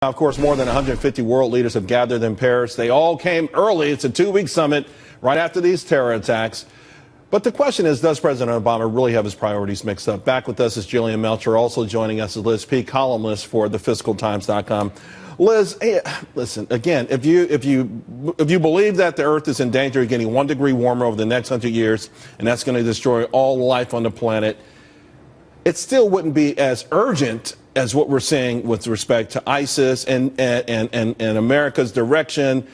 Of course, more than 150 world leaders have gathered in Paris. They all came early. It's a two-week summit right after these terror attacks. But the question is, does President Obama really have his priorities mixed up? Back with us is Jillian Melchior. Also joining us is Liz P., columnist for thefiscaltimes.com. Liz, hey, listen, again, if you believe that the Earth is in danger of getting 1 degree warmer over the next 100 years, and that's going to destroy all life on the planet, it still wouldn't be as urgent as what we're seeing with respect to ISIS and America's direction,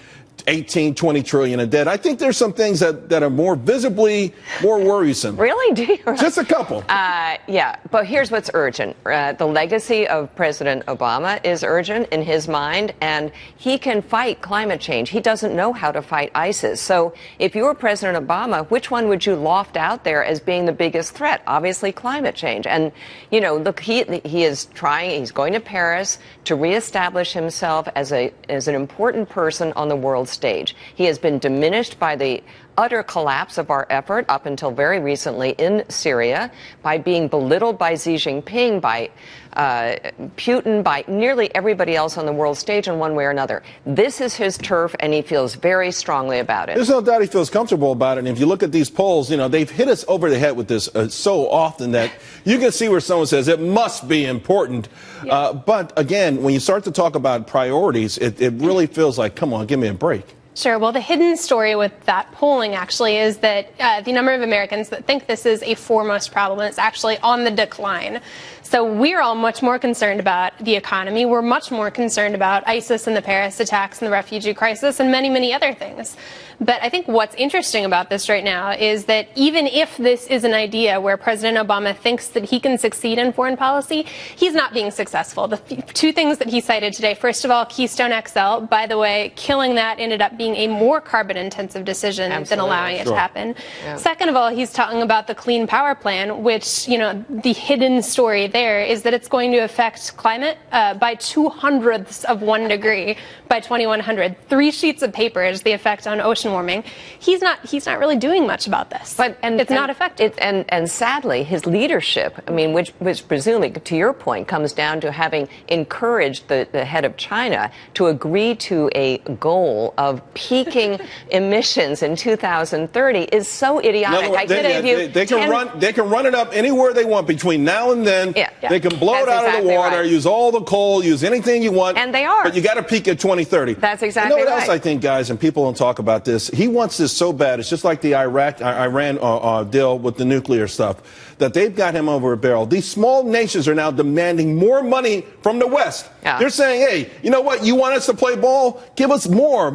18, 20 trillion in debt. I think there's some things that are more visibly more worrisome. Really? Do you? Just a couple. Yeah, but here's what's urgent. The legacy of President Obama is urgent in his mind, and he can fight climate change. He doesn't know how to fight ISIS. So if you were President Obama, which one would you loft out there as being the biggest threat? Obviously climate change. And, you know, look, he is trying, he's going to Paris to reestablish himself as an important person on the world stage. He has been diminished by the utter collapse of our effort up until very recently in Syria, by being belittled by Xi Jinping, by Putin, by nearly everybody else on the world stage in one way or another. This is his turf, and he feels very strongly about it. There's no doubt he feels comfortable about it. And if you look at these polls, you know, they've hit us over the head with this so often that you can see where someone says it must be important. Yeah. But again, when you start to talk about priorities, it really feels like, come on, give me a break. Sure. Well, the hidden story with that polling actually is that the number of Americans that think this is a foremost problem is actually on the decline. So we're all much more concerned about the economy. We're much more concerned about ISIS and the Paris attacks and the refugee crisis and many, many other things. But I think what's interesting about this right now is that even if this is an idea where President Obama thinks that he can succeed in foreign policy, he's not being successful. The two things that he cited today, first of all, Keystone XL, by the way, killing that ended up being a more carbon-intensive decision than allowing it to happen. Yeah. Second of all, he's talking about the Clean Power Plan, which, you know, the hidden story there is that it's going to affect climate by 2/100ths of 1 degree by 2100. 3 sheets of paper is the effect on ocean warming. He's not really doing much about this. But it's not effective. And sadly, his leadership, I mean, which presumably, to your point, comes down to having encouraged the head of China to agree to a goal of peaking emissions in 2030, is so idiotic. They can run it up anywhere they want between now and then. Yeah. They can blow it out of the water, right. Use all the coal, use anything you want. And they are. But you got to peak at 2030. That's exactly right. You know what else I think, guys, and people don't talk about this? He wants this so bad. It's just like the Iran deal with the nuclear stuff, that they've got him over a barrel. These small nations are now demanding more money from the West. Yeah. They're saying, hey, you know what? You want us to play ball? Give us more.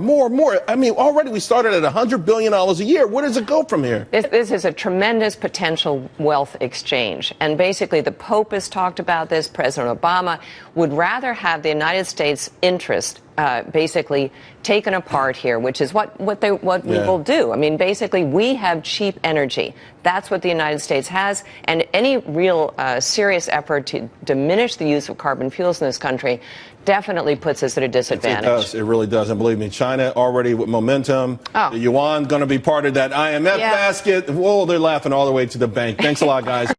I mean, already we started at $100 billion a year. Where does it go from here? This is a tremendous potential wealth exchange. And basically, the Pope has talked about this. President Obama would rather have the United States interest basically taken apart here, which is what we will do. I mean, basically, we have cheap energy. That's what the United States has, and any real serious effort to diminish the use of carbon fuels in this country definitely puts us at a disadvantage. It does. It really does. And believe me, China already with momentum. Oh. The yuan going to be part of that IMF basket. Whoa, they're laughing all the way to the bank. Thanks a lot, guys.